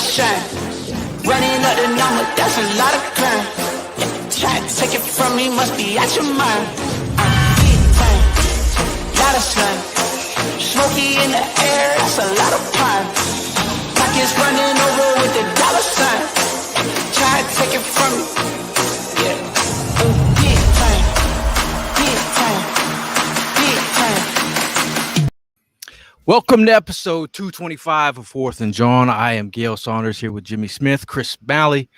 shine. Running up the number, that's a lot of crime. Try to take it from me, must be out your mind. Big time, lot of slime. Smoky in the air, that's a lot of pine. Pockets running over with the dollar sign. Try to take it from me, yeah. Big time, big time, big time. Welcome to episode 225 of Fourth and Jawn. I am Gail Saunders here with Jimmy Smith, Chris Malley.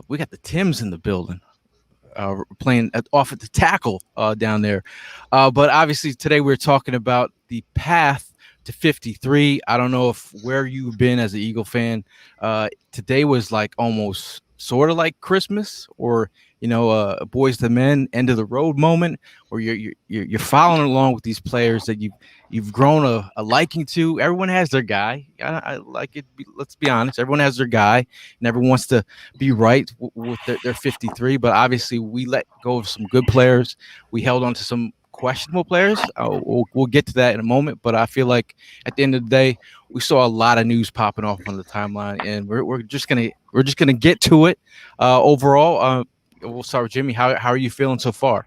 We got the Tims in the building. Playing off at the tackle down there. But obviously today we're talking about the path to 53. I don't know where you've been as an Eagle fan. Today was like almost sort of like Christmas, or a Boys to Men end of the road moment, where you're following along with these players that you've grown a liking to. Everyone has their guy. I like it. Let's be honest. Everyone has their guy, and everyone wants to be right with their 53. But obviously, we let go of some good players. We held on to some questionable players. We'll get to that in a moment. But I feel like at the end of the day, we saw a lot of news popping off on the timeline, and we're just gonna get to it. Overall, we'll start with Jimmy. How are you feeling so far?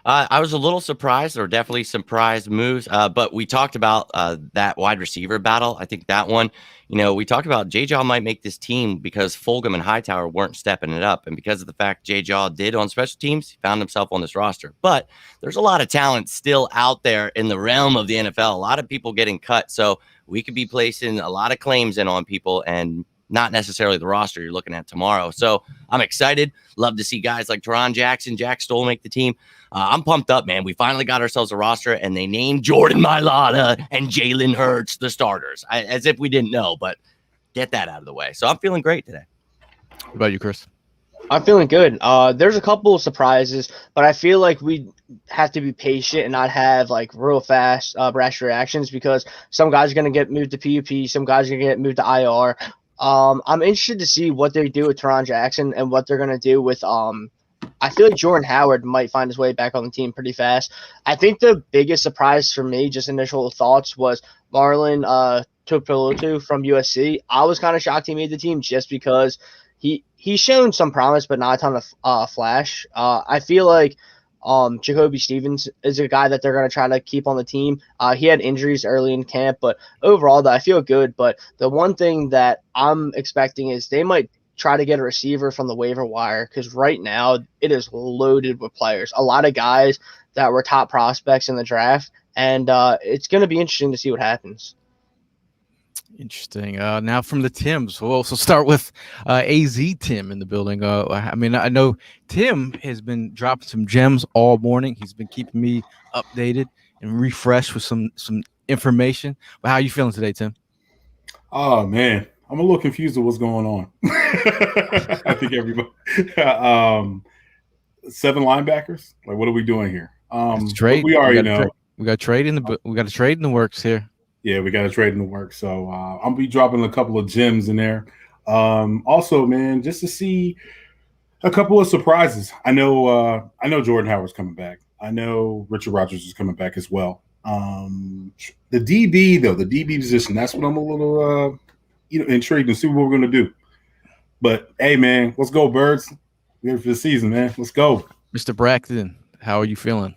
I was a little surprised, or definitely surprised moves. But we talked about that wide receiver battle. I think that one, we talked about J-Jaw might make this team because Fulgham and Hightower weren't stepping it up. And because of the fact J-Jaw did on special teams, he found himself on this roster. But there's a lot of talent still out there in the realm of the NFL. A lot of people getting cut. So we could be placing a lot of claims in on people, and not necessarily the roster you're looking at tomorrow. So I'm excited. Love to see guys like Teron Jackson, Jack Stoll make the team. I'm pumped up, man. We finally got ourselves a roster, and they named Jordan Mailata and Jalen Hurts the starters, as if we didn't know, but get that out of the way. So I'm feeling great today. What about you, Chris? I'm feeling good. There's a couple of surprises, but I feel like we have to be patient and not have like real fast brash reactions, because some guys are going to get moved to PUP, some guys are going to get moved to IR. I'm interested to see what they do with Teron Jackson and what they're going to do with I feel like Jordan Howard might find his way back on the team pretty fast. I think the biggest surprise for me, just initial thoughts, was Marlon Tuipulotu from USC. I was kind of shocked he made the team just because he's shown some promise, but not a ton of flash. I feel like Jacoby Stevens is a guy that they're going to try to keep on the team. He had injuries early in camp, but overall, I feel good. But the one thing that I'm expecting is they might try to get a receiver from the waiver wire, because right now it is loaded with players. A lot of guys that were top prospects in the draft, and it's going to be interesting to see what happens. Interesting. Now from the Tims, we'll also start with AZ Tim in the building. I know Tim has been dropping some gems all morning. He's been keeping me updated and refreshed with some information. But how are you feeling today, Tim? Oh, man. I'm a little confused with what's going on. I think everybody. 7 linebackers? Like, what are we doing here? Trade. We already know. We got a trade in the works here. Yeah, we got a trade in the works. So I'll be dropping a couple of gems in there. Also, man, just to see a couple of surprises. I know Jordan Howard's coming back. I know Richard Rodgers is coming back as well. The DB position, that's what I'm a little intrigued to see what we're going to do. But, hey, man, let's go, Birds. We're here for the season, man. Let's go. Mr. Braxton, how are you feeling?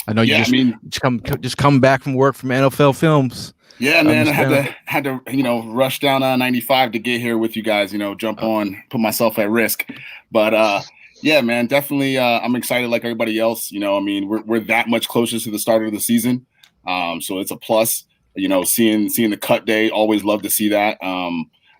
I know just come back from work from NFL Films. Yeah, man, I had to rush down 95 to get here with you guys, jump on, put myself at risk. But, yeah, man, definitely I'm excited like everybody else. We're that much closer to the start of the season. So it's a plus. Seeing the cut day, always love to see that.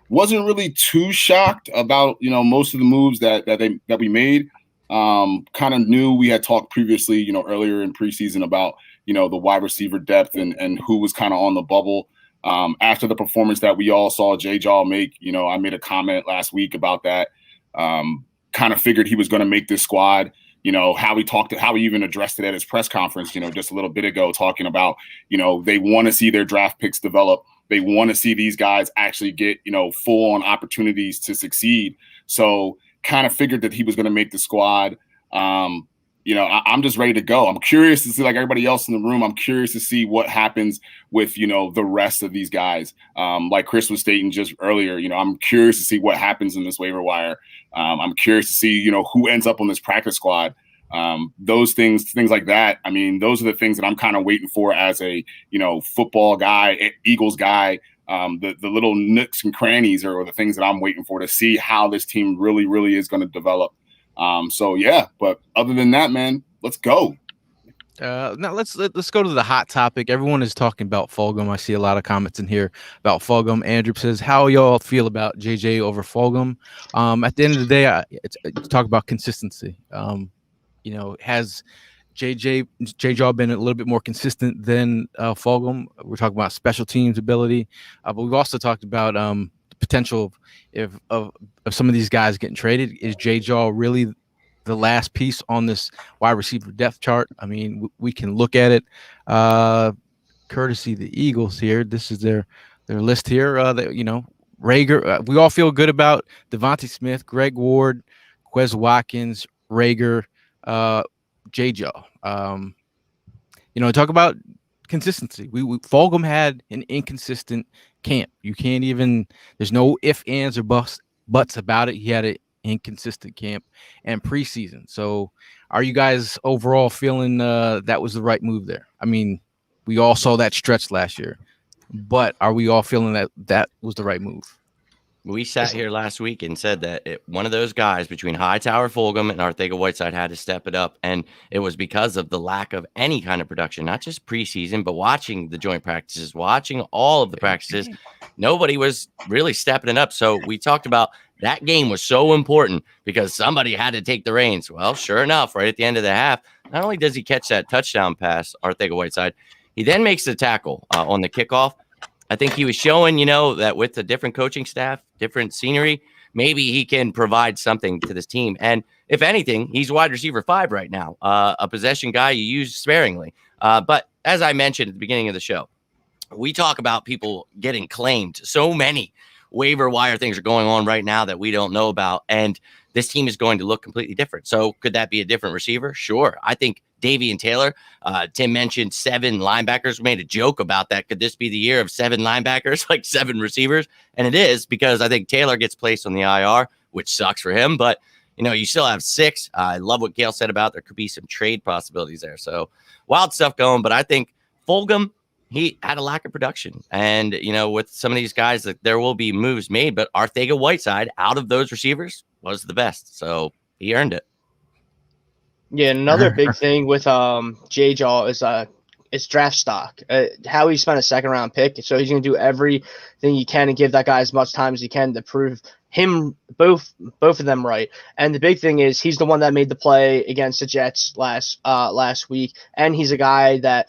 Wasn't really too shocked about most of the moves that we made. Kind of knew we had talked previously, earlier in preseason about the wide receiver depth and who was kind of on the bubble. After the performance that we all saw J-Jaw make, I made a comment last week about that. Kind of figured he was going to make this squad. How he even addressed it at his press conference, just a little bit ago, talking about, they want to see their draft picks develop. They want to see these guys actually get, full on opportunities to succeed. So kind of figured that he was going to make the squad. I'm just ready to go. I'm curious to see, like everybody else in the room, I'm curious to see what happens with, the rest of these guys. Like Chris was stating just earlier, I'm curious to see what happens in this waiver wire. I'm curious to see, who ends up on this practice squad. Those things like that. I mean, those are the things that I'm kind of waiting for as a, football guy, Eagles guy. The little nooks and crannies are the things that I'm waiting for to see how this team really, really is going to develop. But other than that, man, let's go. Now let's go to the hot topic. Everyone is talking about Fulgham. I see a lot of comments in here about Fulgham. Andrew says, "How y'all feel about JJ over Fulgham?" At the end of the day, it's talk about consistency. Has J-Jaw been a little bit more consistent than Fulgham? We're talking about special teams ability, but we've also talked about the potential of some of these guys getting traded. Is J-Jaw really the last piece on this wide receiver depth chart? I mean, we can look at it courtesy the Eagles here. This is their list here. Rager. We all feel good about Devontae Smith, Greg Ward, Quez Watkins, Rager, J-Jaw. Talk about consistency. Fulgham had an inconsistent camp. You can't even. There's no ifs, ands, or buts about it. He had an inconsistent camp and preseason. So, are you guys overall feeling that was the right move there? I mean, we all saw that stretch last year, but are we all feeling that was the right move? We sat here last week and said that one of those guys between Hightower, Fulgham, and Arthega Whiteside had to step it up, and it was because of the lack of any kind of production, not just preseason, but watching the joint practices, watching all of the practices. Nobody was really stepping it up. So we talked about that game was so important because somebody had to take the reins. Well, sure enough, right at the end of the half, not only does he catch that touchdown pass, Arthega Whiteside, he then makes the tackle on the kickoff. I think he was showing, that with the different coaching staff, different scenery, maybe he can provide something to this team. And if anything, he's wide receiver 5 right now, a possession guy you use sparingly. But as I mentioned at the beginning of the show, we talk about people getting claimed. So many waiver wire things are going on right now that we don't know about. And this team is going to look completely different. So could that be a different receiver? Sure. I think Davian Taylor, Tim mentioned 7 linebackers. We made a joke about that. Could this be the year of 7 linebackers, like 7 receivers? And it is, because I think Taylor gets placed on the IR, which sucks for him. But, you still have 6. I love what Gail said about there could be some trade possibilities there. So wild stuff going. But I think Fulgham, he had a lack of production. And, with some of these guys, there will be moves made. But Arthega Whiteside, out of those receivers, was the best. So he earned it. Yeah, another big thing with J-Jaw is draft stock. Howie spent a 2nd-round pick, so he's going to do everything he can and give that guy as much time as he can to prove him both of them right. And the big thing is he's the one that made the play against the Jets last week, and he's a guy that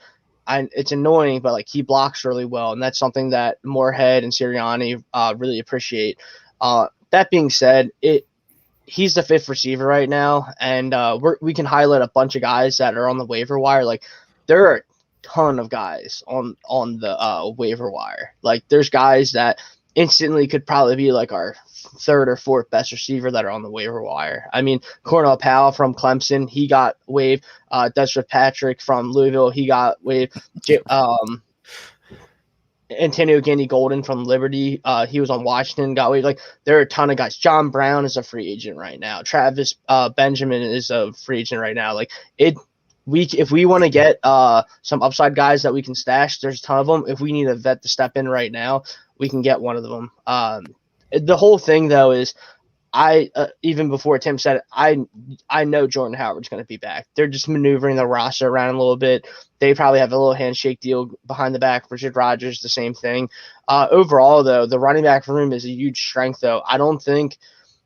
it's annoying, but he blocks really well, and that's something that Moorhead and Sirianni really appreciate. That being said, he's the 5th receiver right now, and we can highlight a bunch of guys that are on the waiver wire. There are a ton of guys on the waiver wire. There's guys that instantly could probably be our 3rd or 4th best receiver that are on the waiver wire. I mean, Cornell Powell from Clemson, he got waived. Desmond Patrick from Louisville, he got waived. Antonio Gandy-Golden from Liberty, he was on Washington, got waived. There are a ton of guys. John Brown is a free agent right now. Travis Benjamin is a free agent right now. If we want to get some upside guys that we can stash, there's a ton of them. If we need a vet to step in right now, we can get one of them. The whole thing, though, is even before Tim said it, I know Jordan Howard's going to be back. They're just maneuvering the roster around a little bit. They probably have a little handshake deal behind the back. Richard Rodgers, the same thing. Overall, though, the running back room is a huge strength, though. I don't think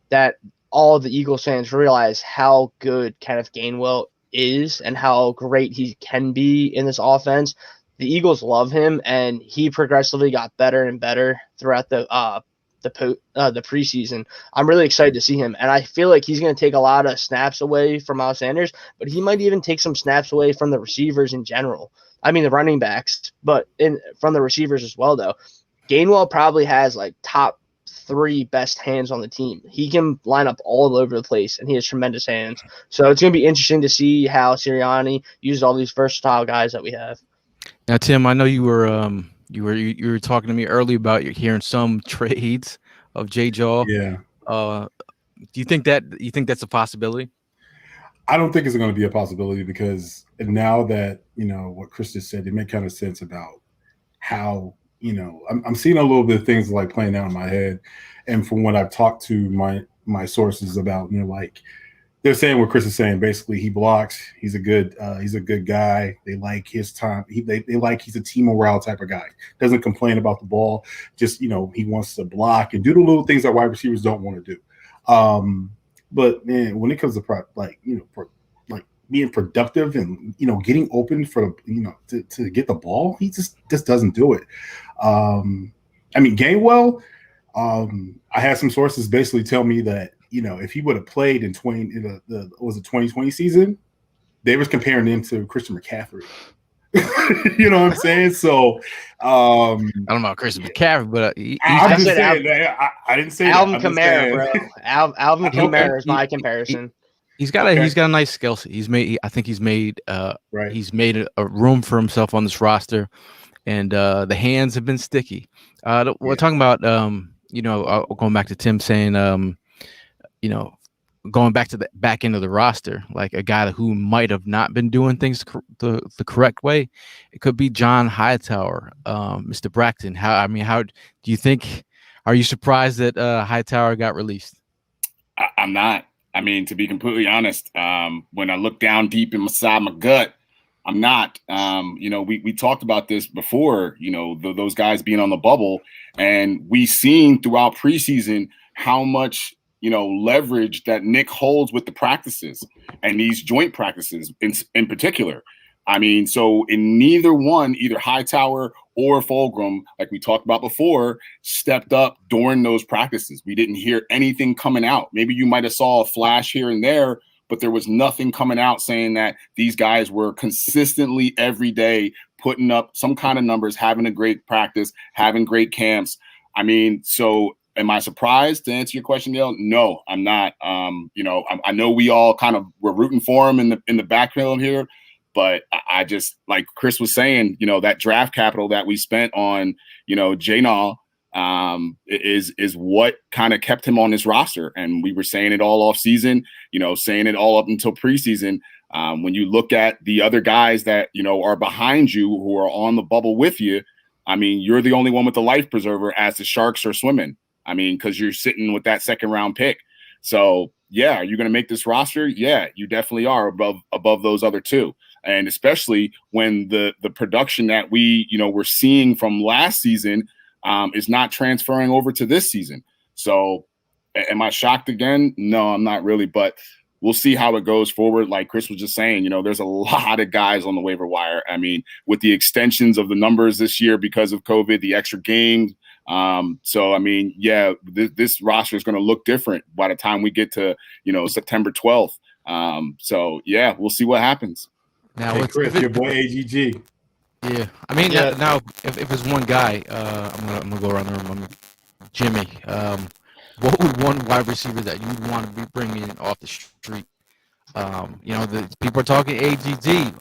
that all the Eagles fans realize how good Kenneth Gainwell is and how great he can be in this offense. The Eagles love him, and he progressively got better and better throughout the preseason. I'm really excited to see him, and I feel like he's going to take a lot of snaps away from Miles Sanders, but he might even take some snaps away from the receivers in general. I mean, the running backs, but from the receivers as well, though. Gainwell probably has top 3 best hands on the team. He can line up all over the place, and he has tremendous hands. So it's going to be interesting to see how Sirianni uses all these versatile guys that we have. Now, Tim, I know you were talking to me earlier about you hearing some trades of Jawn. Yeah. Do you think that's a possibility? I don't think it's going to be a possibility because now that, what Chris just said, it made kind of sense about how, I'm seeing a little bit of things like playing out in my head. And from what I've talked to my sources about, like they're saying what Chris is saying, basically he blocks. He's a good guy. They like his time. They like he's a team morale type of guy. Doesn't complain about the ball. Just, he wants to block and do the little things that wide receivers don't want to do. But man, when it comes to being productive and getting open for to get the ball, he just doesn't do it. Gainwell, I had some sources basically tell me that if he would have played in 2020 season, they was comparing him to Christian McCaffrey. You know what I'm saying? So I don't know about Christian McCaffrey, but I didn't say Alvin Kamara, bro. Alvin Kamara is my comparison. He's got a nice skill set. He's made a room for himself on this roster, and the hands have been sticky. We're talking about going back to Tim saying going back to the back end of the roster, like a guy who might have not been doing things the correct way. It could be John Hightower, Mr. Braxton. How do you think? Are you surprised that Hightower got released? I'm not. To be completely honest, when I look down deep inside my gut, I'm not. We talked about this before, those guys being on the bubble, and we seen throughout preseason how much, leverage that Nick holds with the practices and these joint practices in particular. So in neither one, either Hightower or Fulgham, like we talked about before, stepped up during those practices. We didn't hear anything coming out. Maybe you might have saw a flash here and there, but there was nothing coming out saying that these guys were consistently every day putting up some kind of numbers, having a great practice, having great camps. So am I surprised, to answer your question, Neil? No, I'm not. I know we all kind of were rooting for him in the backfield here. But I just, like Chris was saying, that draft capital that we spent on, Jawn is what kind of kept him on his roster. And we were saying it all off season, saying it all up until preseason. When you look at the other guys that, are behind you who are on the bubble with you, you're the only one with the life preserver as the Sharks are swimming. Because you're sitting with that second round pick. So, yeah, are you going to make this roster? Yeah, you definitely are above those other two. And especially when the production that we, we're seeing from last season is not transferring over to this season. So am I shocked again? No, I'm not really. But we'll see how it goes forward. Like Chris was just saying, there's a lot of guys on the waiver wire. With the extensions of the numbers this year because of COVID, the extra games. This roster is going to look different by the time we get to, September 12th. We'll see what happens. Now, hey, Chris, your boy AGG. Yeah, now if it's one guy, I'm gonna go around the room. Jimmy, what would one wide receiver that you'd want to be bringing off the street? The people are talking AGG.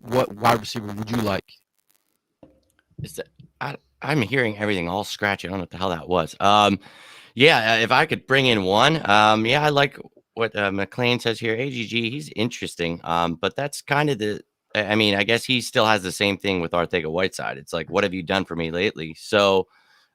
What wide receiver would you like? I'm hearing everything all scratchy. I don't know what the hell that was. If I could bring in one, I like what McClain says here. AGG, he's interesting. But that's kind of I guess he still has the same thing with Arcega-Whiteside. It's like, what have you done for me lately? So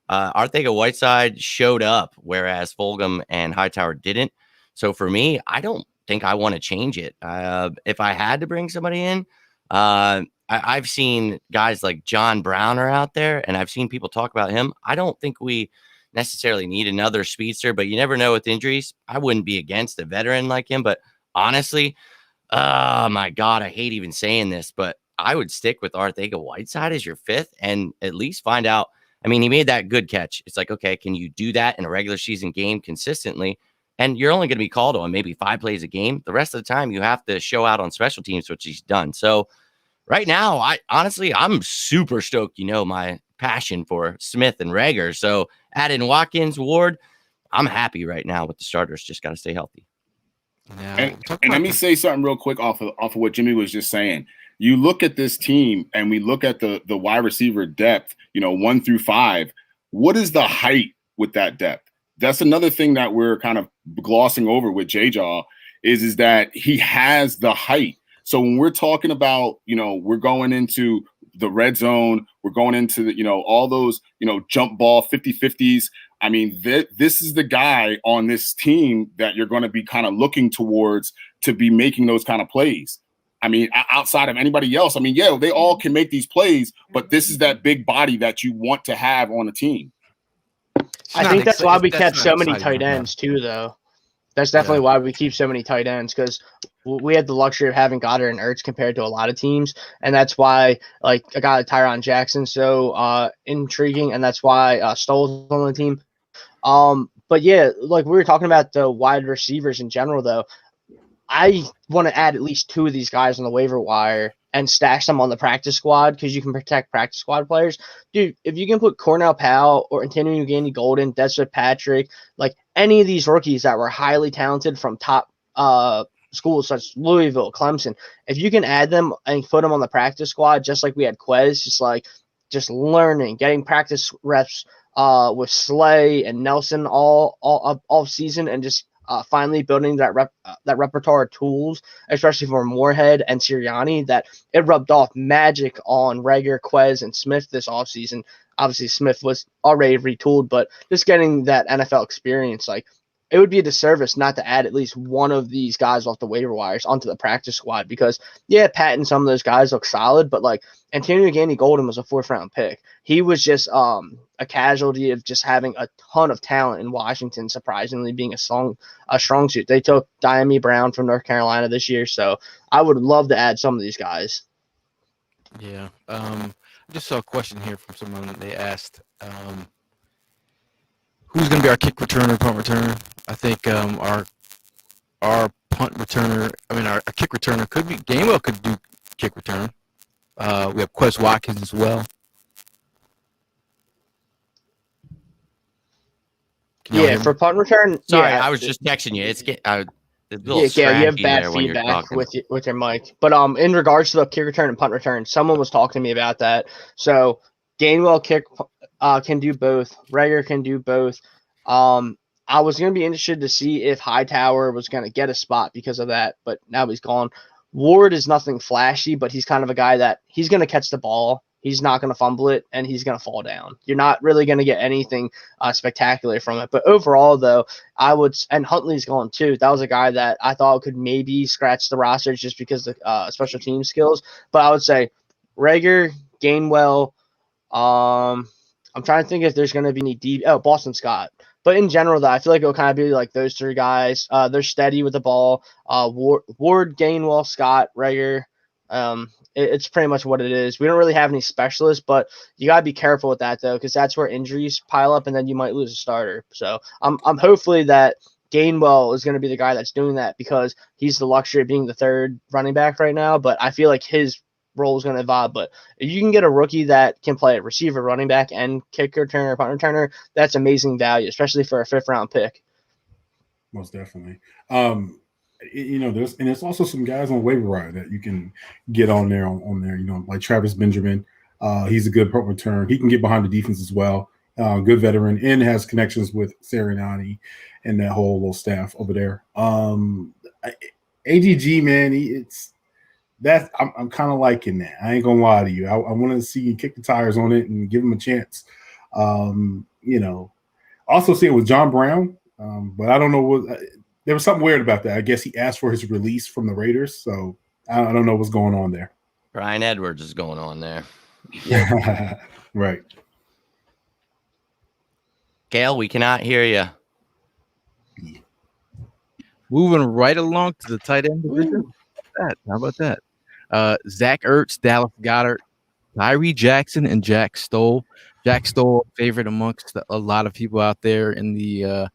Arcega-Whiteside showed up, whereas Fulgham and Hightower didn't. So for me, I don't think I want to change it. If I had to bring somebody in, I've seen guys like John Brown are out there, and I've seen people talk about him. I don't think we necessarily need another speedster, but you never know with injuries. I wouldn't be against a veteran like him, but honestly, oh my God, I hate even saying this, but I would stick with Arcega-Whiteside as your fifth and at least find out. He made that good catch. It's like, okay, can you do that in a regular season game consistently? And you're only going to be called on maybe 5 plays a game. The rest of the time you have to show out on special teams, which he's done. So right now, I'm super stoked. My passion for Smith and Rager. So add in Watkins, Ward. I'm happy right now with the starters. Just got to stay healthy. Yeah. And let me say something real quick off of what Jimmy was just saying. You look at this team and we look at the wide receiver depth, 1 through 5. What is the height with that depth? That's another thing that we're kind of glossing over with J-Jaw is that he has the height. So when we're talking about, we're going into the red zone, we're going into the, all those, jump ball 50-50s. I mean, this is the guy on this team that you're going to be kind of looking towards to be making those kind of plays. I mean, outside of anybody else, I mean, yeah, they all can make these plays, but this is that big body that you want to have on a team. I think that's why we kept so many tight ends too, though. That's definitely why we keep so many tight ends, because we had the luxury of having Gardner and Ertz compared to a lot of teams, and that's why like a guy like Tyron Jackson so intriguing, and that's why Stoll's on the team. But yeah, like we were talking about the wide receivers in general, though. I want to add at least 2 of these guys on the waiver wire and stash them on the practice squad because you can protect practice squad players. Dude, if you can put Cornell Powell or Antonio Gandy-Golden, Desmond Patrick, like any of these rookies that were highly talented from top schools such as Louisville, Clemson, if you can add them and put them on the practice squad just like we had Quez, just learning, getting practice reps with Slay and Nelson all season, and just finally building that repertoire of tools, especially for Moorhead and Sirianni, that it rubbed off magic on Rager, Quez, and Smith this offseason. Obviously, Smith was already retooled, but just getting that NFL experience, like, it would be a disservice not to add at least one of these guys off the waiver wires onto the practice squad because, yeah, Pat and some of those guys look solid, but, like, Antonio Gandy-Golden was a 4th-round pick. He was just a casualty of just having a ton of talent in Washington, surprisingly being a strong suit. They took Diami Brown from North Carolina this year, so I would love to add some of these guys. Yeah. I just saw a question here from someone that they asked, who's going to be our kick returner, punt returner? I think our punt returner, our kick returner could be Gainwell could do kick return. We have Quez Watkins as well. Yeah, for punt return. Sorry, yeah, I was just texting you. It's you have bad feedback with your mic. But in regards to the kick return and punt return, someone was talking to me about that. So Gainwell can do both. Rager can do both. I was going to be interested to see if Hightower was going to get a spot because of that, but now he's gone. Ward is nothing flashy, but he's kind of a guy that he's going to catch the ball. He's not going to fumble it, and he's going to fall down. You're not really going to get anything spectacular from it. But overall, though, and Huntley's gone too. That was a guy that I thought could maybe scratch the roster just because of special team skills. But I would say Rager, Gainwell. I'm trying to think if there's going to be any deep. Oh, Boston Scott. But in general, though, I feel like it'll kind of be like those 3 guys. They're steady with the ball. Ward, Gainwell, Scott, Rager. It's pretty much what it is. We don't really have any specialists, but you got to be careful with that, though, because that's where injuries pile up, and then you might lose a starter. So I'm hopefully that Gainwell is going to be the guy that's doing that because he's the luxury of being the 3rd running back right now. But I feel like his role is going to evolve. But if you can get a rookie that can play a receiver, running back, and kick returner, punt returner, that's amazing value, especially for a 5th-round pick. Most definitely. There's also some guys on waiver wire that you can get on there, like Travis Benjamin. He's a good punt return. He can get behind the defense as well. Good veteran and has connections with Sirianni and that whole little staff over there. AGG, man, I'm kind of liking that. I ain't gonna lie to you. I want to see you kick the tires on it and give him a chance. Also see it with John Brown, but I don't know what. There was something weird about that. I guess he asked for his release from the Raiders, so I don't know what's going on there. Brian Edwards is going on there. Right. Gail, we cannot hear you. Moving right along to the tight end division. How about that? Zach Ertz, Dallas Goedert, Tyree Jackson, and Jack Stoll. Jack Stoll, favorite amongst a lot of people out there in the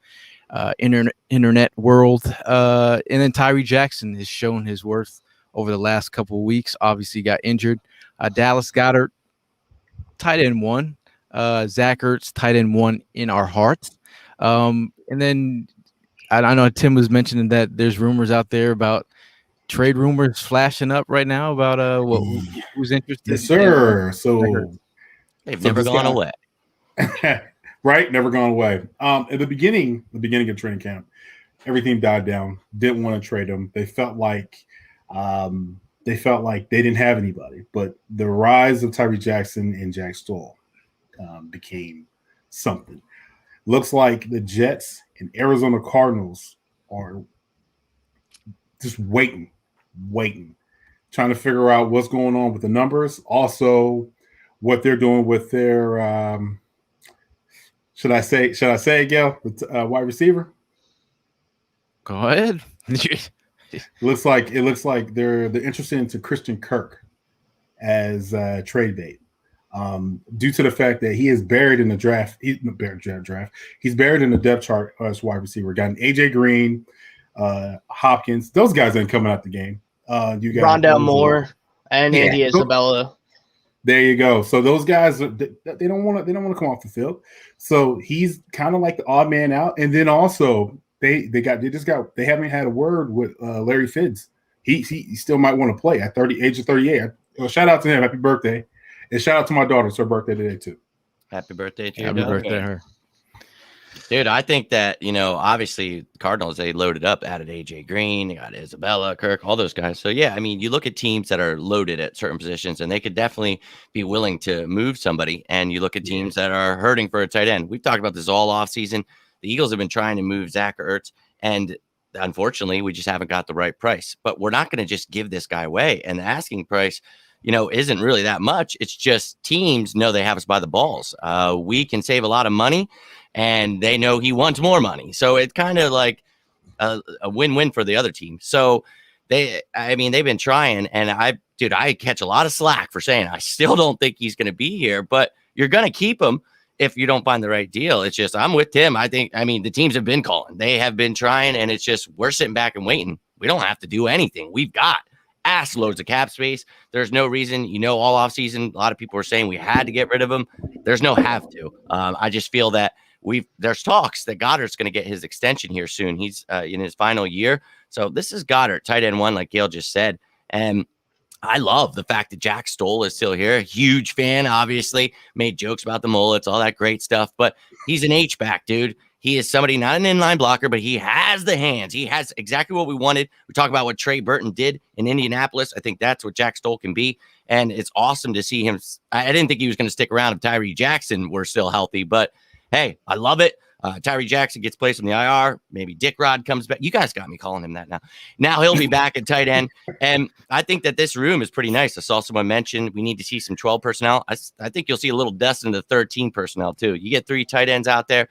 internet world. And then Tyree Jackson has shown his worth over the last couple of weeks. Obviously got injured. Dallas Goedert, tight end 1. Zach Ertz, tight end 1 in our hearts. And then I know Tim was mentioning that there's rumors out there about trade rumors flashing up right now about who's interested. Yes, sir. So they've never gone away. Right, never gone away. At the beginning of training camp, everything died down. Didn't want to trade him. They felt like they didn't have anybody. But the rise of Tyree Jackson and Jack Stoll became something. Looks like the Jets and Arizona Cardinals are just waiting, trying to figure out what's going on with the numbers. Also, what they're doing with their should I say it, Gail, with wide receiver? Go ahead. It looks like they're interested into Christian Kirk as trade bait. Due to the fact that he is buried in the draft. He's buried in the depth chart as wide receiver. Got an AJ Green, Hopkins. Those guys ain't coming out the game. You got Rondell Moore and Andy Isabella. There you go. So those guys, they don't want to come off the field. So he's kind of like the odd man out. And then also they haven't had a word with Larry Fitz. He still might want to play at age of 38. Well, shout out to him. Happy birthday. And shout out to my daughter. It's her birthday today, too. Happy birthday to you. Happy birthday to her. Dude, I think that, obviously Cardinals, they loaded up, added AJ Green, they got Isabella, Kirk, all those guys. So, yeah, I mean, you look at teams that are loaded at certain positions, and they could definitely be willing to move somebody. And you look at teams that are hurting for a tight end. We've talked about this all offseason. The Eagles have been trying to move Zach Ertz, and unfortunately, we just haven't got the right price. But we're not going to just give this guy away. And the asking price, isn't really that much. It's just teams know they have us by the balls. We can save a lot of money, and they know he wants more money. So it's kind of like a win-win for the other team. So they've been trying, and I catch a lot of slack for saying I still don't think he's going to be here, but you're going to keep him if you don't find the right deal. It's just, I'm with Tim. The teams have been calling. They have been trying, and it's just, we're sitting back and waiting. We don't have to do anything. We've got ass loads of cap space. There's no reason, all offseason, a lot of people were saying we had to get rid of him. There's no have to. I just feel that there's talks that Goddard's going to get his extension here soon. He's in his final year. So this is Goddard, tight end 1, like Gail just said. And I love the fact that Jack Stoll is still here. Huge fan, obviously. Made jokes about the mullets, all that great stuff. But he's an H-back, dude. He is somebody, not an inline blocker, but he has the hands. He has exactly what we wanted. We talk about what Trey Burton did in Indianapolis. I think that's what Jack Stoll can be. And it's awesome to see him. I didn't think he was going to stick around if Tyree Jackson were still healthy. But, hey, I love it. Tyree Jackson gets placed on the IR. Maybe Dick Rod comes back. You guys got me calling him that now. Now he'll be back at tight end. And I think that this room is pretty nice. I saw someone mention we need to see some 12 personnel. I think you'll see a little dust in the 13 personnel, too. You get 3 tight ends out there.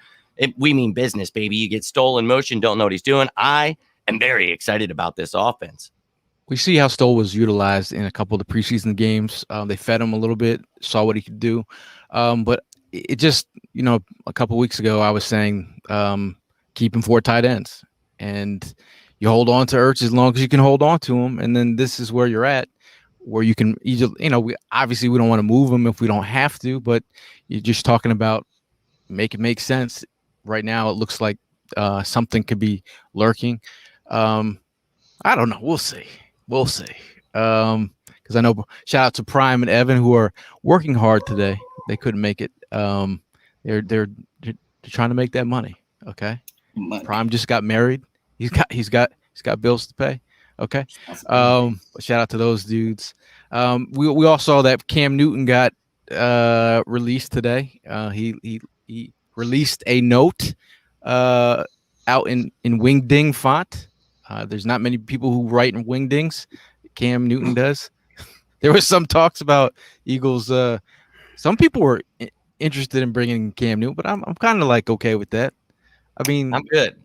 We mean business, baby. You get Stoll in motion, don't know what he's doing. I am very excited about this offense. We see how Stoll was utilized in a couple of the preseason games. They fed him a little bit, saw what he could do. But it just, a couple of weeks ago, I was saying keep him 4 tight ends. And you hold on to Ertz as long as you can hold on to him. And then this is where you're at, where you can either, we don't want to move him if we don't have to, but you're just talking about make it make sense. Right now, it looks like something could be lurking. I don't know. We'll see. Because I know, shout out to Prime and Evan, who are working hard today. They couldn't make it. They're trying to make that money. Okay. Prime just got married. He's got bills to pay. Okay. But shout out to those dudes. We all saw that Cam Newton got released today. He released a note out in Wingding font. There's not many people who write in Wingdings. Cam Newton does. There was some talks about Eagles. Some people were interested in bringing Cam Newton, but I'm kind of like okay with that. I mean, I'm good.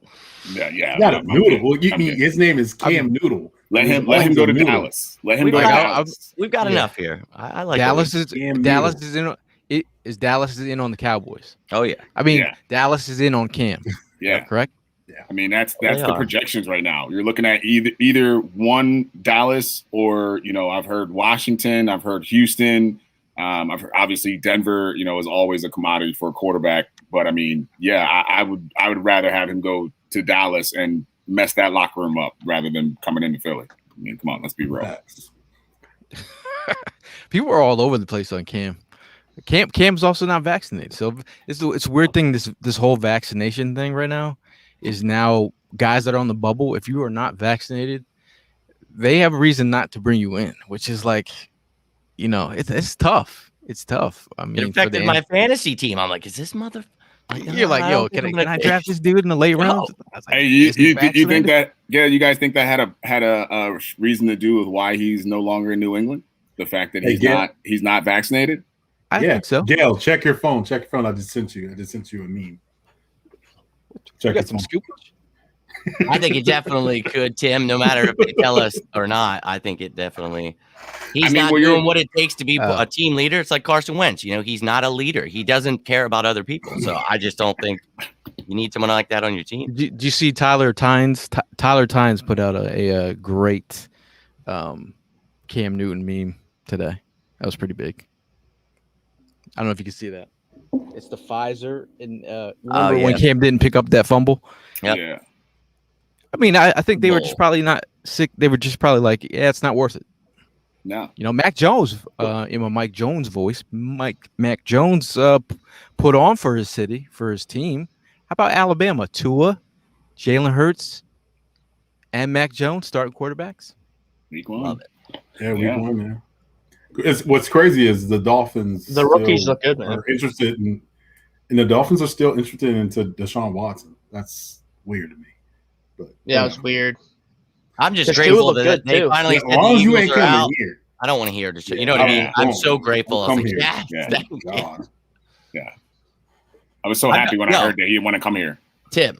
Yeah. Not a Noodle. Well, his name is Cam Noodle. Let him go to Dallas. Let him go to Dallas. We've got enough here. I like Dallas is in. Dallas is in on the Cowboys. Oh yeah. I mean, Dallas is in on Cam. Yeah. Correct. Yeah. I mean, that's the projections right now. You're looking at either one Dallas or I've heard Washington, I've heard Houston, Obviously, Denver, is always a commodity for a quarterback. But I mean, yeah, I would rather have him go to Dallas and mess that locker room up rather than coming into Philly. I mean, come on, let's be real. People are all over the place on Cam. Cam's also not vaccinated, so it's a weird thing. This whole vaccination thing right now is now guys that are on the bubble. If you are not vaccinated, they have a reason not to bring you in, which is like, it's tough. It's tough. I mean, it affected my fantasy team. I'm like, is this mother? You're like, yo, can I draft this dude in the late rounds? Like, hey, you think that? Yeah, you guys think that had a reason to do with why he's no longer in New England? The fact that he's not vaccinated. I think so. Gail, check your phone. Check your phone. I just sent you a meme. Check some scoop. I think it definitely could, Tim. No matter if they tell us or not, I think it definitely. He's not doing what it takes to be a team leader. It's like Carson Wentz. He's not a leader. He doesn't care about other people. So I just don't think you need someone like that on your team. Do you see Tyler Tynes? Tyler Tynes put out a great Cam Newton meme today. That was pretty big. I don't know if you can see that. It's the Pfizer. And remember when Cam didn't pick up that fumble? Yep. Yeah. I mean, I think they were just probably not sick. They were just probably like, yeah, it's not worth it. No. Mac Jones, in my Mike Jones voice, Mac Jones put on for his city, for his team. How about Alabama? Tua, Jalen Hurts, and Mac Jones starting quarterbacks? Week 1. Love it. Yeah, week 1, man. What's crazy is the Dolphins. The rookies look good, man. Are interested in, and the Dolphins are still interested into Deshaun Watson. That's weird to me. But yeah, it's weird. I'm just grateful that they finally said the Eagles are out. Here. I don't want to hear this shit. You know what I mean? I'm so grateful. I was like, yeah. I was so happy when I heard that he want to come here. Tim,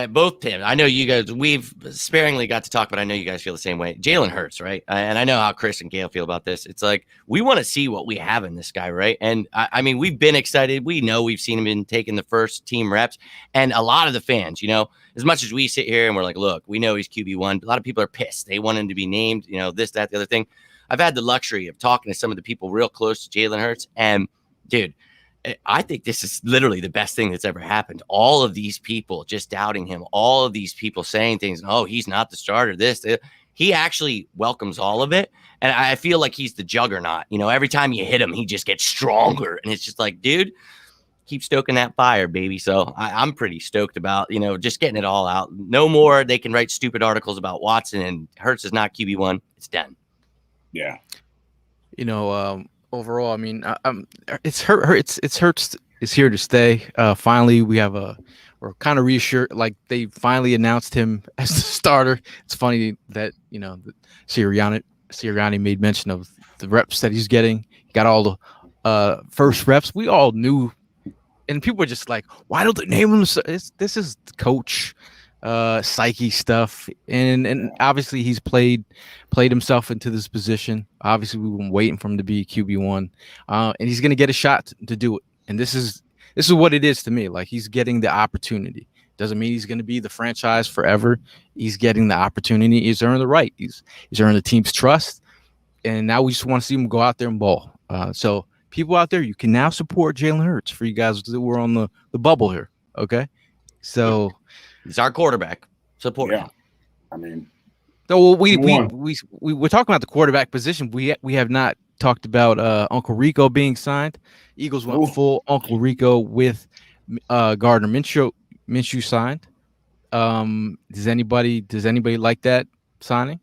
both Tim. I know you guys. We've sparingly got to talk, but I know you guys feel the same way. Jalen Hurts, right? And I know how Chris and Gail feel about this. It's like we want to see what we have in this guy, right? And I mean, we've been excited. We know we've seen him in taking the first team reps, and a lot of the fans, as much as we sit here and we're like, look, we know he's QB1. A lot of people are pissed. They want him to be named. This, that, the other thing. I've had the luxury of talking to some of the people real close to Jalen Hurts, and dude, I think this is literally the best thing that's ever happened. All of these people just doubting him, all of these people saying things, oh, he's not the starter, this. He actually welcomes all of it. And I feel like he's the juggernaut. Every time you hit him, he just gets stronger. And it's just like, dude, keep stoking that fire, baby. So I'm pretty stoked about, just getting it all out. No more. They can write stupid articles about Watson and Hurts is not QB1. It's done. Yeah. Overall, I mean, it's Hurts is here to stay. Finally, we're kind of reassured. Like they finally announced him as the starter. It's funny that Sirianni made mention of the reps that he's getting. He got all the first reps. We all knew, and people were just like, "Why don't they name him?" This is coach psyche stuff, and obviously he's played himself into this position. Obviously we've been waiting for him to be QB1, and he's going to get a shot to do it. And this is what it is to me. Like he's getting the opportunity. Doesn't mean he's going to be the franchise forever. He's getting the opportunity. He's earned the right. He's earned the team's trust, and now we just want to see him go out there and ball. So people out there, you can now support Jalen Hurts. For you guys that were on the bubble here, okay? So. He's our quarterback. Support him. I mean, so we're talking about the quarterback position. We have not talked about Uncle Rico being signed. Eagles went full Uncle Rico with Gardner Minshew signed. Does anybody like that signing?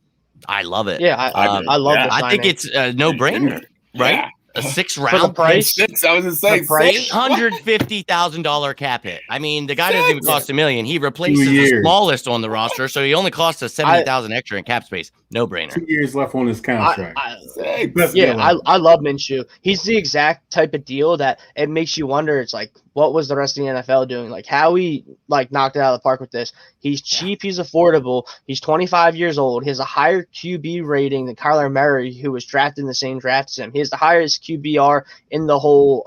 I love it. Yeah, I love it. I think it's a no-brainer, right? Yeah. A 6-round price. Six. I was just saying $850,000 cap hit. I mean, the guy doesn't even cost $1 million. He replaces the smallest on the roster, so he only costs us $70,000 extra in cap space. No brainer. 2 years left on his contract. I love Minshew. He's the exact type of deal that it makes you wonder. It's like, what was the rest of the NFL doing? Like how he knocked it out of the park with this. He's cheap. He's affordable. He's 25 years old. He has a higher QB rating than Kyler Murray, who was drafted in the same draft as him. He has the highest QBR in the whole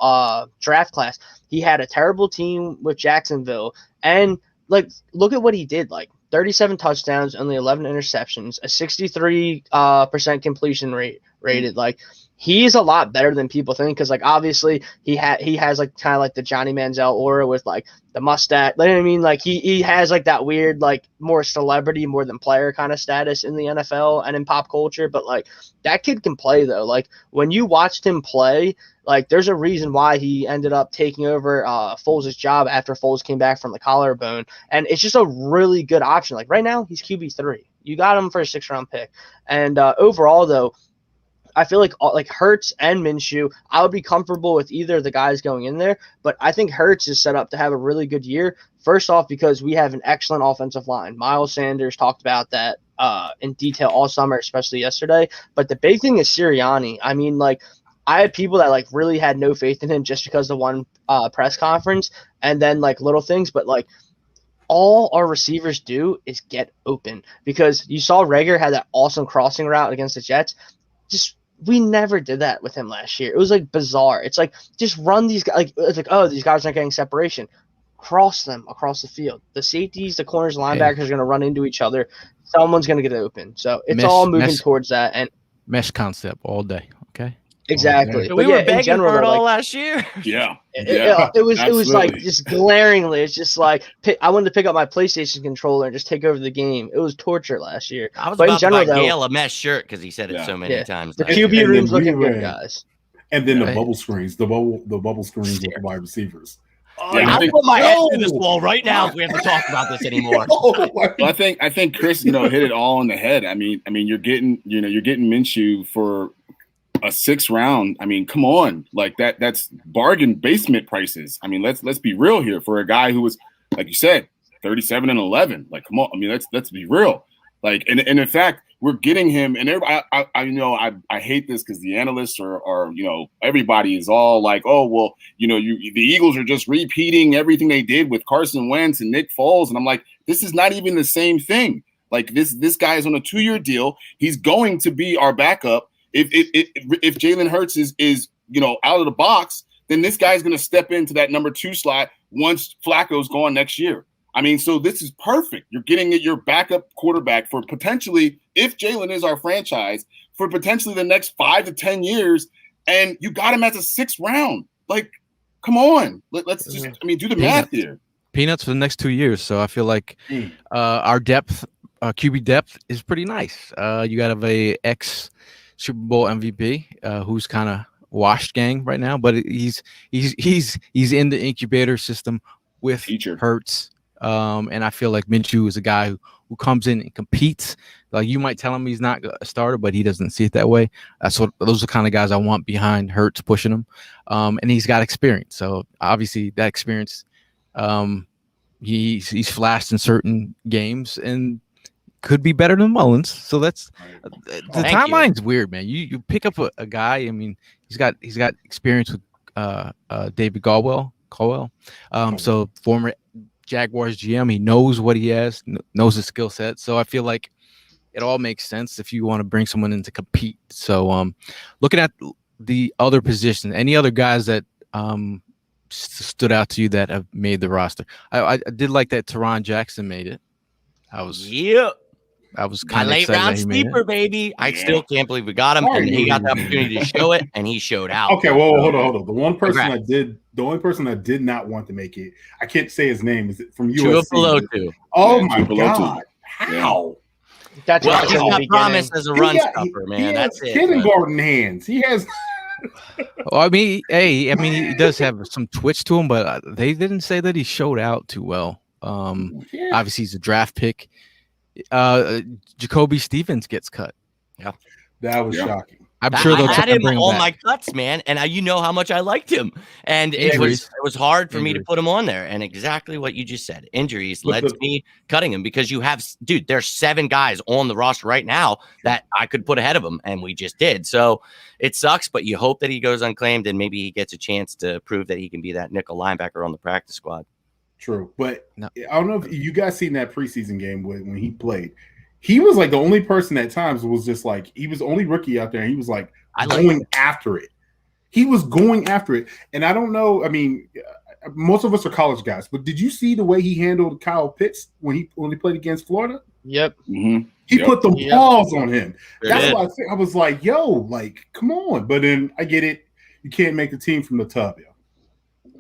draft class. He had a terrible team with Jacksonville, and look at what he did. 37 touchdowns, only 11 interceptions, a 63% completion rate rated. he's a lot better than people think, because like obviously he has like kind of like the Johnny Manziel aura with like the mustache. You know what I mean? Like he has like that weird like more celebrity more than player kind of status in the NFL and in pop culture. But like that kid can play though. Like when you watched him play, like there's a reason why he ended up taking over Foles' job after Foles came back from the collarbone, and it's just a really good option. Like right now he's QB3. You got him for a 6th-round pick, and overall though, I feel like Hurts and Minshew, I would be comfortable with either of the guys going in there, but I think Hurts is set up to have a really good year. First off, because we have an excellent offensive line. Miles Sanders talked about that in detail all summer, especially yesterday. But the big thing is Sirianni. I mean, like, I had people that like really had no faith in him just because of one press conference and then like little things, but like all our receivers do is get open, because you saw Rager had that awesome crossing route against the Jets. We never did that with him last year. It was like bizarre. It's like just run these guys. Like it's like, oh, these guys aren't getting separation. Cross them across the field. The safeties, the corners, linebackers are going to run into each other. Someone's going to get open. So it's all moving towards that. And mesh concept all day. Okay. Exactly. We were begging for it all last year. Yeah. It was like just glaringly. It's just like I wanted to pick up my PlayStation controller and just take over the game. It was torture last year. I was about to buy Gale a mesh shirt because he said it so many times. The QB room's looking good, guys. And then the bubble screens, the bubble screens with the wide receivers. I'll put my head through this wall right now if we have to talk about this anymore. Well, I think Chris, hit it all on the head. I mean, you're getting Minshew for a 6th round. I mean, come on, like that's bargain basement prices. I mean, let's be real here for a guy who was, like you said, 37-11. Like, come on. I mean, let's be real. Like, and in fact, we're getting him. And everybody, I hate this because the analysts are everybody is all like, oh well, the Eagles are just repeating everything they did with Carson Wentz and Nick Foles, and I'm like, this is not even the same thing. Like this guy is on a 2-year deal. He's going to be our backup. If Jalen Hurts is out of the box, then this guy's going to step into that number 2 slot once Flacco's gone next year. I mean, so this is perfect. You're getting your backup quarterback for potentially, if Jalen is our franchise, for potentially the next 5 to 10 years, and you got him as a 6th round. Like, come on. Let's just, do the math here. Peanuts for the next 2 years. So I feel like our depth, QB depth is pretty nice. You got a ex Super Bowl MVP who's kind of washed gang right now, but he's in the incubator system with Hurts. And I feel like Minshew is a guy who comes in and competes. Like you might tell him he's not a starter, but he doesn't see it that way. Those are the kind of guys I want behind Hurts pushing him. And he's got experience. So obviously that experience, he's flashed in certain games and could be better than Mullins. So that's the timeline's weird, man. You pick up a guy. I mean, he's got experience with David Caldwell. So former Jaguars GM, he knows what he has, knows his skill set. So I feel like it all makes sense if you want to bring someone in to compete. So looking at the other positions, any other guys that stood out to you that have made the roster? I did like that Teron Jackson made it. I was kind of late round sleeper, baby. I still can't believe we got him, and he got the opportunity to show it, and he showed out. Okay, well, hold on. The only person that did not want to make it, I can't say his name. Is it from USC? Oh my God! How? That's he's got promise as a run stopper, man. That's it. Kindergarten hands. He has. Well, I mean, he does have some twitch to him, but they didn't say that he showed out too well. Obviously, he's a draft pick. Jacoby Stevens gets cut. Yeah, that was shocking. I'm sure they'll had him on my cuts, man, and you know how much I liked him, and it was hard for me to put him on there. And exactly what you just said, injuries led to me cutting him, because there's 7 guys on the roster right now that I could put ahead of him, and we just did. So it sucks, but you hope that he goes unclaimed and maybe he gets a chance to prove that he can be that nickel linebacker on the practice squad. True, but I don't know if you guys seen that preseason game when he played. He was like the only person at times was just like, he was the only rookie out there, and he was like going after it. He was going after it, and I don't know. I mean, most of us are college guys, but did you see the way he handled Kyle Pitts when he played against Florida? Yep. Mm-hmm. He put them Yep. paws on him. Sure That's did. why I was like, yo, like, come on. But then I get it. You can't make the team from the tub, yo.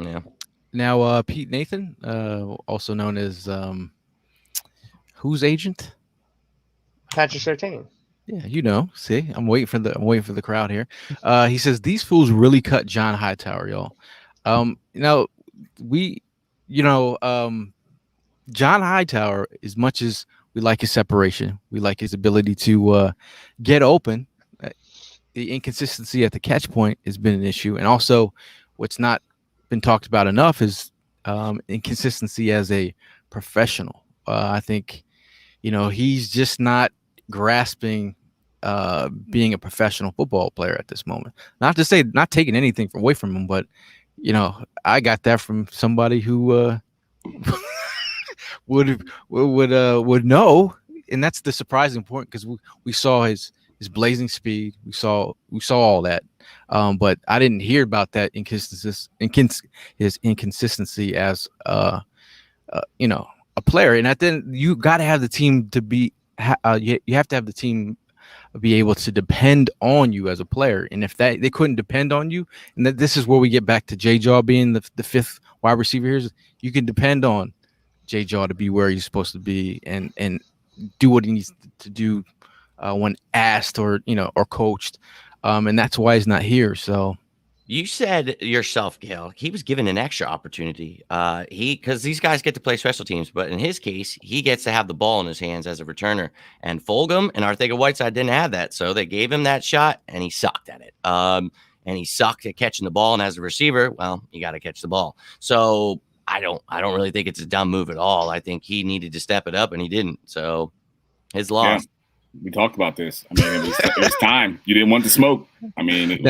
Yeah. Now, petenathan, also known as whose agent? Patrick Surtain. Yeah, you know. See, I'm waiting for the crowd here. He says these fools really cut John Hightower, y'all. Now John Hightower, as much as we like his separation, we like his ability to get open. The inconsistency at the catch point has been an issue, and also what's not been talked about enough is inconsistency as a professional. I think he's just not grasping being a professional football player at this moment. Not to say not taking anything away from him, but I got that from somebody who would know, and that's the surprising point, because we saw his blazing speed, we saw all that, but I didn't hear about that his inconsistency as a player. And then you got to have the team to be you have to have the team be able to depend on you as a player. And if they couldn't depend on you, and this is where we get back to J-Jaw being the fifth wide receiver here, you can depend on J-Jaw to be where he's supposed to be and do what he needs to do when asked or coached, and that's why he's not here. So you said yourself, Gail, he was given an extra opportunity. Because these guys get to play special teams, but in his case, he gets to have the ball in his hands as a returner. And Fulgham and Untitled Whiteside didn't have that, so they gave him that shot, and he sucked at it. And he sucked at catching the ball. And as a receiver, well, you got to catch the ball. So I don't really think it's a dumb move at all. I think he needed to step it up, and he didn't. So his loss. Yeah. We talked about this. I mean, it was time. You didn't want the smoke. I mean,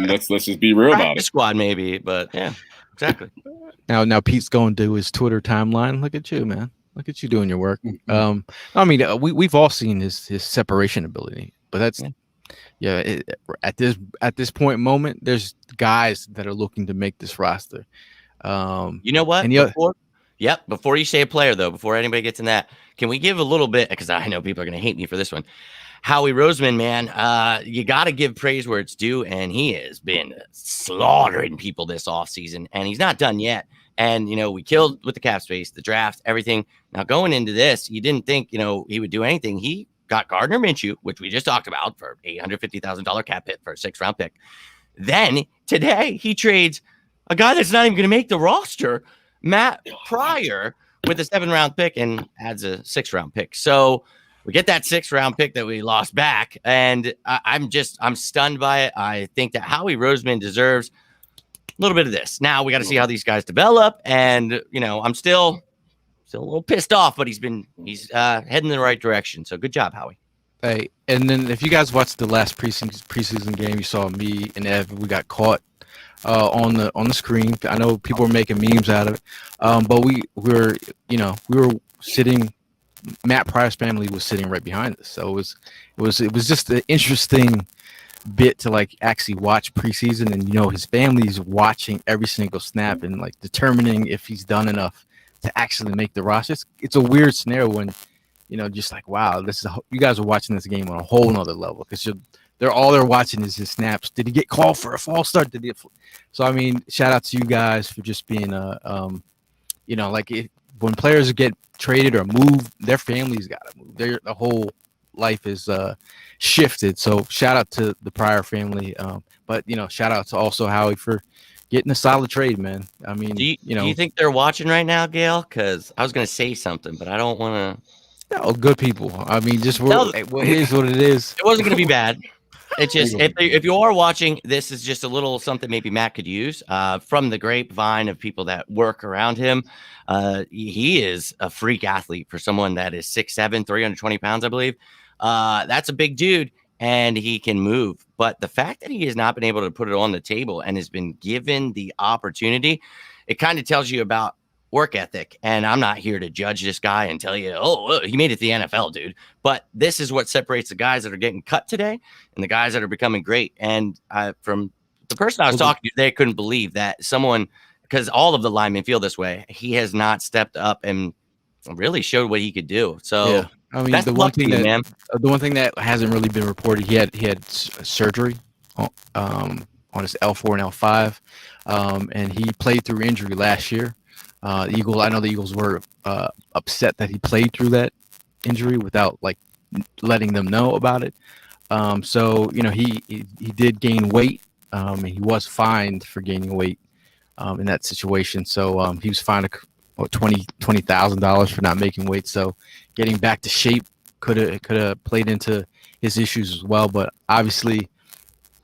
let's just be real about it. Squad maybe, but yeah, exactly. Now Pete's going to his Twitter timeline. Look at you, man. Look at you doing your work. I mean, we've all seen his separation ability, but that's at this moment, there's guys that are looking to make this roster. You know what? Before you say a player, though, before anybody gets in that, can we give a little bit, because I know people are going to hate me for this one. Howie Roseman, man, you got to give praise where it's due, and he has been slaughtering people this offseason, and he's not done yet. And, we killed with the cap space, the draft, everything. Now, going into this, you didn't think, he would do anything. He got Gardner Minshew, which we just talked about, for $850,000 cap hit for a 6th-round pick. Then, today, he trades a guy that's not even going to make the roster, Matt Pryor, with a 7th-round pick, and adds a 6th-round pick. So we get that 6th-round pick that we lost back, and I'm stunned by it. I think that Howie Roseman deserves a little bit of this. Now we got to see how these guys develop, and I'm still a little pissed off, but he's heading in the right direction. So good job, Howie. Hey, and then if you guys watched the last preseason game, you saw me and Ev. We got caught on the screen. I know people were making memes out of it, but we were sitting. Matt Pryor's family was sitting right behind us, so it was just an interesting bit to actually watch preseason, and his family's watching every single snap and determining if he's done enough to actually make the roster. It's a weird scenario when just wow, you guys are watching this game on a whole nother level, because they're watching is his snaps. Did he get called for a false start? So I mean, shout out to you guys for just being when players get traded or moved, their families got to move. Their whole life is shifted. So shout out to the Pryor family, but shout out to also Howie for getting a solid trade, man. I mean, do you think they're watching right now, Gail? Because I was going to say something, but I don't want to. No, good people. I mean, just it is what it is. It wasn't going to be bad. It's just if you are watching, this is just a little something maybe Matt could use from the grapevine of people that work around him. He is a freak athlete for someone that is 6'7", 320 pounds, I believe. That's a big dude, and he can move. But the fact that he has not been able to put it on the table and has been given the opportunity, it kind of tells you about work ethic. And I'm not here to judge this guy and tell you, oh, he made it to the NFL, dude. But this is what separates the guys that are getting cut today and the guys that are becoming great. And from the person I was talking to, they couldn't believe that someone, because all of the linemen feel this way, he has not stepped up and really showed what he could do. So Yeah. I mean, best the of one luck to thing you, that man. the one thing that hasn't really been reported, he had surgery on his L4 and L5, and he played through injury last year. I know the Eagles were upset that he played through that injury without like letting them know about it. So he did gain weight, and he was fined for gaining weight in that situation. So he was fined $20,000 for not making weight. So getting back to shape could have played into his issues as well. But obviously,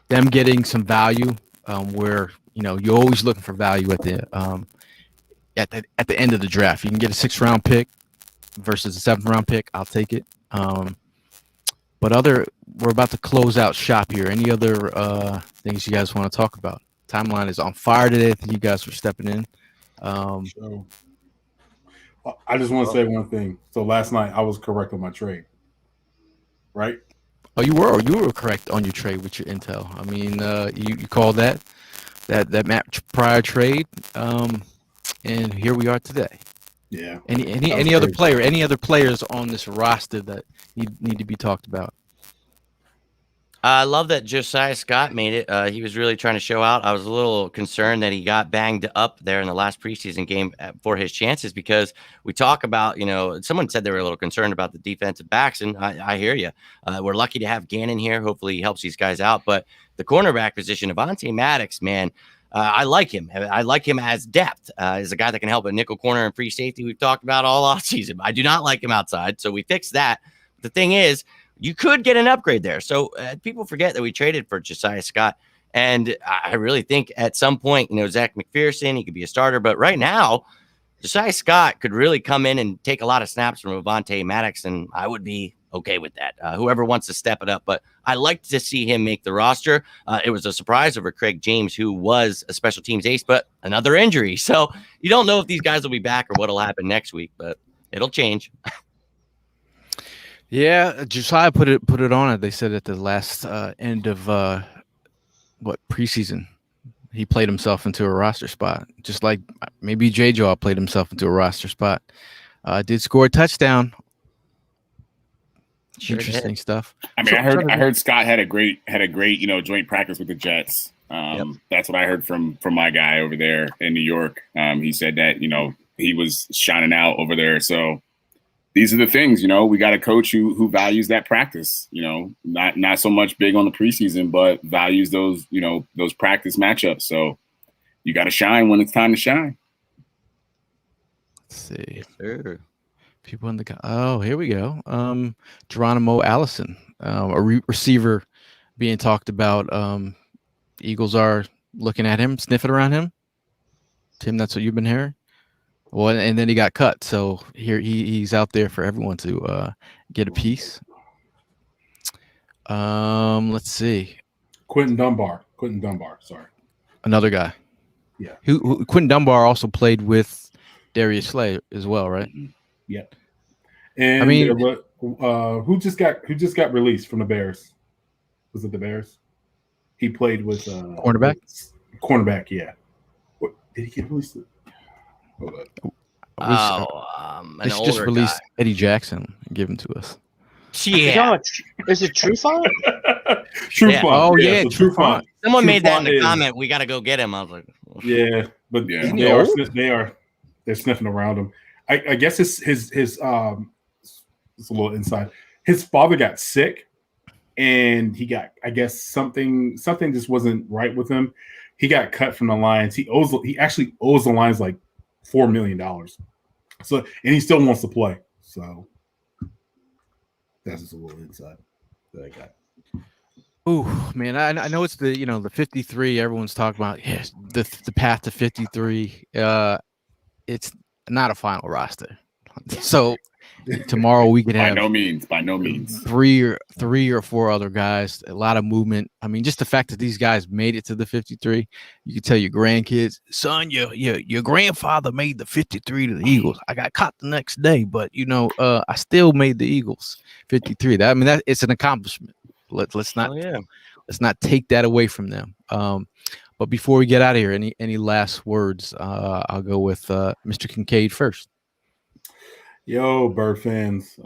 them getting some value, where you're always looking for value at the end of the draft. You can get a 6th round pick versus a 7th round pick. I'll take it. But we're about to close out shop here. Any other things you guys want to talk about? Timeline is on fire today. I think you guys were stepping in. So, I just want to say one thing. So last night I was correct on my trade, right? Oh, you were correct on your trade with your intel. I mean, you called that Matt Pryor trade, and here we are today. Yeah. Any other player? Any other players on this roster that need to be talked about? I love that Josiah Scott made it. He was really trying to show out. I was a little concerned that he got banged up there in the last preseason game for his chances, because we talk about, someone said they were a little concerned about the defensive backs, and I hear you. We're lucky to have Gannon here. Hopefully he helps these guys out. But the cornerback position, Avonte Maddox, man, I like him. I like him as depth. As a guy that can help at nickel corner and free safety. We've talked about all offseason. I do not like him outside, so we fixed that. The thing is, you could get an upgrade there. So people forget that we traded for Josiah Scott. And I really think at some point, Zach McPherson, he could be a starter. But right now, Josiah Scott could really come in and take a lot of snaps from Avonte Maddox, and I would be okay with that. Whoever wants to step it up. But I like to see him make the roster. It was a surprise over Craig James, who was a special teams ace, but another injury. So you don't know if these guys will be back or what will happen next week, but it'll change. Yeah, Josiah put it on it. They said at the last end of preseason, he played himself into a roster spot, just like maybe Jaw played himself into a roster spot. Did score a touchdown. Sure Interesting did. stuff. I mean, I heard Scott had a great joint practice with the Jets. Yep. That's what I heard from my guy over there in New York. He said that he was shining out over there. So these are the things, we got a coach who values that practice, not so much big on the preseason, but values those practice matchups. So you got to shine when it's time to shine. Let's see. Yes, sir. People in the here we go. Geronimo Allison, a receiver being talked about. Eagles are looking at him, sniffing around him. Tim, that's what you've been hearing. Well, and then he got cut, so here he's out there for everyone to get a piece. Let's see. Quentin Dunbar. Sorry, another guy. Yeah. Who Quentin Dunbar also played with Darius Slay as well, right? Yep. And I mean, who just got released from the Bears? Was it the Bears? He played with cornerback. Cornerback, yeah. What did he get released? Hold on. They should just release Eddie Jackson and give him to us. Yeah. Is it Trufant? Trufant. Oh yeah, Trufant. Someone made that in the comment. We got to go get him. I was like, yeah, but they're sniffing around him. I guess his it's a little inside. His father got sick, and he got, I guess something just wasn't right with him. He got cut from the Lions. He actually owes the Lions like $4 million. So, and he still wants to play. So that's just a little inside that I got. Oh man, I know it's the 53. Everyone's talking about the path to 53. It's not a final roster. So tomorrow we could have by no means three or four other guys. A lot of movement. I mean, just the fact that these guys made it to the 53, you can tell your grandkids, son, your grandfather made the 53 to the Eagles. I got caught the next day, but I still made the Eagles 53. That it's an accomplishment. Let's not take that away from them. But before we get out of here, any last words? I'll go with Mr. Kincaid first. Yo, Bird fans,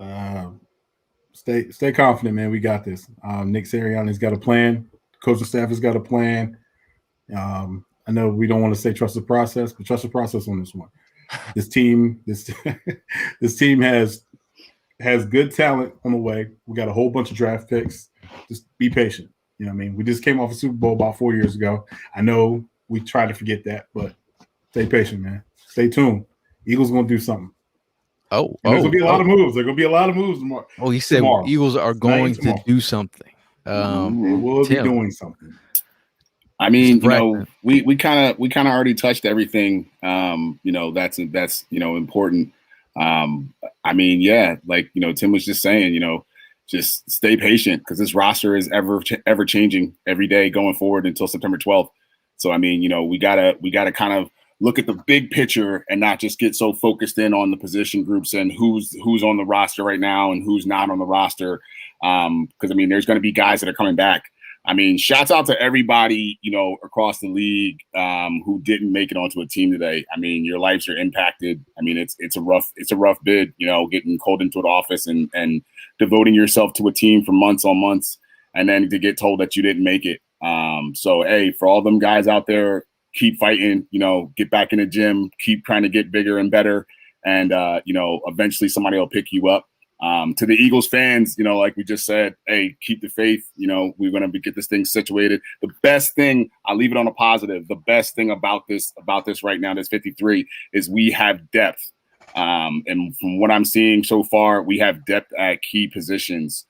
stay confident, man. We got this. Nick Sirianni's got a plan. Coaching staff has got a plan. I know we don't want to say trust the process, but trust the process on this one. This team has good talent on the way. We got a whole bunch of draft picks. Just be patient. You know what I mean? We just came off a Super Bowl about 4 years ago. I know we try to forget that, but stay patient, man. Stay tuned. Eagles going to do something. There's going to be a lot of moves. There's going to be a lot of moves tomorrow. Oh, he said tomorrow. Eagles are going to do something. They will be doing something. I mean, we kind of already touched everything. That's important. I mean, yeah, like Tim was just saying, just stay patient because this roster is ever changing every day going forward until September 12th. So I mean, we gotta kind of look at the big picture and not just get so focused in on the position groups and who's on the roster right now and who's not on the roster. Because I mean, there's going to be guys that are coming back. I mean, shouts out to everybody, across the league who didn't make it onto a team today. I mean, your lives are impacted. I mean, it's a rough bid, getting called into an office and devoting yourself to a team for months on months, and then to get told that you didn't make it. So, hey, for all them guys out there, keep fighting, get back in the gym, keep trying to get bigger and better. And, eventually somebody will pick you up. To the Eagles fans, like we just said, hey, keep the faith. We're going to get this thing situated. The best thing, I'll leave it on a positive. The best thing about this right now, this 53, is we have depth. And from what I'm seeing so far, we have depth at key positions.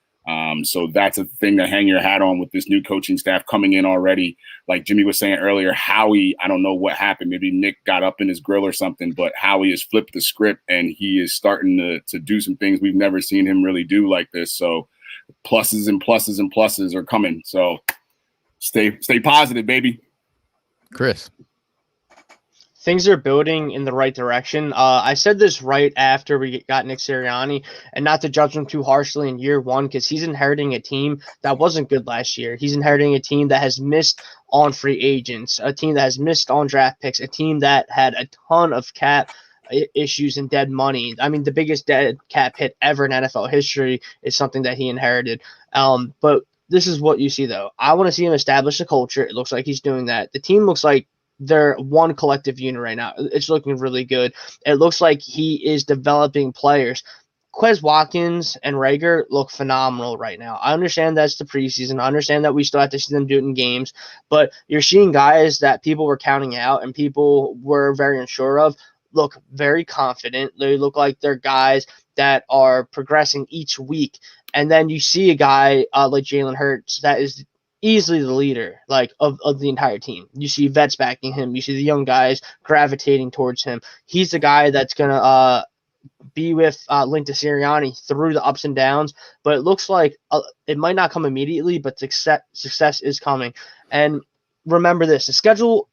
So that's a thing to hang your hat on with this new coaching staff coming in already. Like Jimmy was saying earlier, Howie, I don't know what happened. Maybe Nick got up in his grill or something, but Howie has flipped the script and he is starting to do some things we've never seen him really do like this. So pluses and pluses and pluses are coming. So stay positive, baby. Chris. Things are building in the right direction. I said this right after we got Nick Sirianni, and not to judge him too harshly in year one because he's inheriting a team that wasn't good last year. He's inheriting a team that has missed on free agents, a team that has missed on draft picks, a team that had a ton of cap issues and dead money. I mean, the biggest dead cap hit ever in NFL history is something that he inherited. But this is what you see, though. I want to see him establish a culture. It looks like he's doing that. The team looks like they're one collective unit right now. It's looking really good. It looks like he is developing players. Quez Watkins and Rager look phenomenal right now. I understand that's the preseason. I understand that we still have to see them do it in games, but you're seeing guys that people were counting out and people were very unsure of look very confident. They look like they're guys that are progressing each week. And then you see a guy like Jalen Hurts that is easily the leader of the entire team. You see vets backing him. You see the young guys gravitating towards him. He's the guy that's going to be with linked to Sirianni through the ups and downs, but it looks like it might not come immediately, but success is coming. And remember this, the schedule,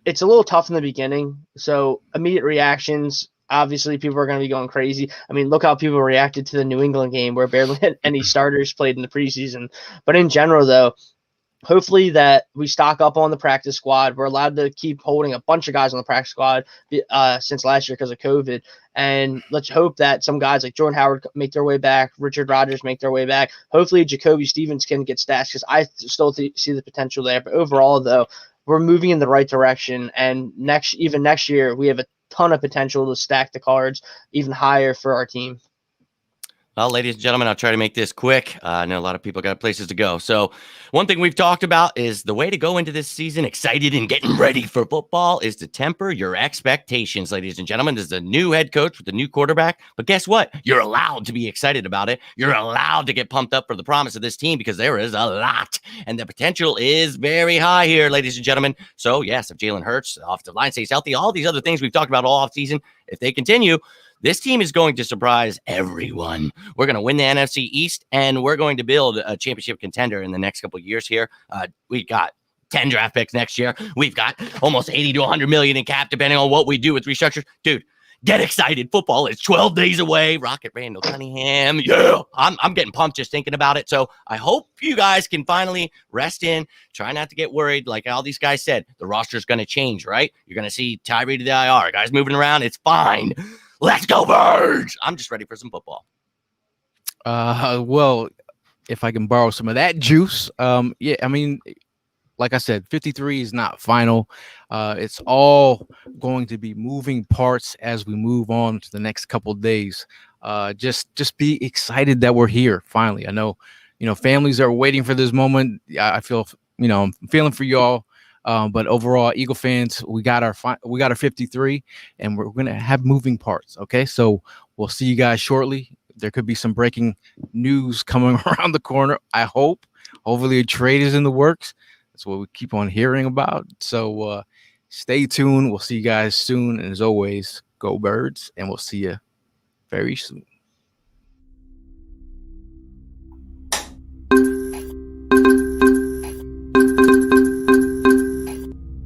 it's a little tough in the beginning, so immediate reactions, obviously people are going to be going crazy. I mean, look how people reacted to the New England game where barely any starters played in the preseason. But in general, though, hopefully that we stock up on the practice squad. We're allowed to keep holding a bunch of guys on the practice squad since last year because of COVID. And let's hope that some guys like Jordan Howard make their way back, Richard Rodgers make their way back. Hopefully Jacoby Stevens can get stashed because I still see the potential there. But overall, though, we're moving in the right direction. And next year, we have a ton of potential to stack the cards even higher for our team. Well, ladies and gentlemen, I'll try to make this quick. I know a lot of people got places to go. So one thing we've talked about is the way to go into this season excited and getting ready for football is to temper your expectations, ladies and gentlemen. This is a new head coach with a new quarterback. But guess what? You're allowed to be excited about it. You're allowed to get pumped up for the promise of this team because there is a lot. And the potential is very high here, ladies and gentlemen. So, yes, if Jalen Hurts, the offensive line stays healthy, all these other things we've talked about all offseason, if they continue, this team is going to surprise everyone. We're going to win the NFC East, and we're going to build a championship contender in the next couple of years here. We got 10 draft picks next year. We've got almost 80 to 100 million in cap, depending on what we do with restructures. Dude, get excited. Football is 12 days away. Rocket Randall Cunningham. Yeah, I'm getting pumped just thinking about it. So I hope you guys can finally rest in. Try not to get worried. Like all these guys said, the roster is going to change, right? You're going to see Tyree to the IR. Guys moving around. It's fine. Let's go Birds. I'm just ready for some football. Well, if I can borrow some of that juice, yeah, I mean, like I said, 53 is not final. It's all going to be moving parts as we move on to the next couple of days. Just be excited that we're here finally. I know, families are waiting for this moment. I feel, I'm feeling for y'all. But overall, Eagle fans, we got our 53, and we're gonna have moving parts. Okay, so we'll see you guys shortly. There could be some breaking news coming around the corner. I hope. Hopefully, a trade is in the works. That's what we keep on hearing about. So stay tuned. We'll see you guys soon. And as always, go Birds, and we'll see you very soon.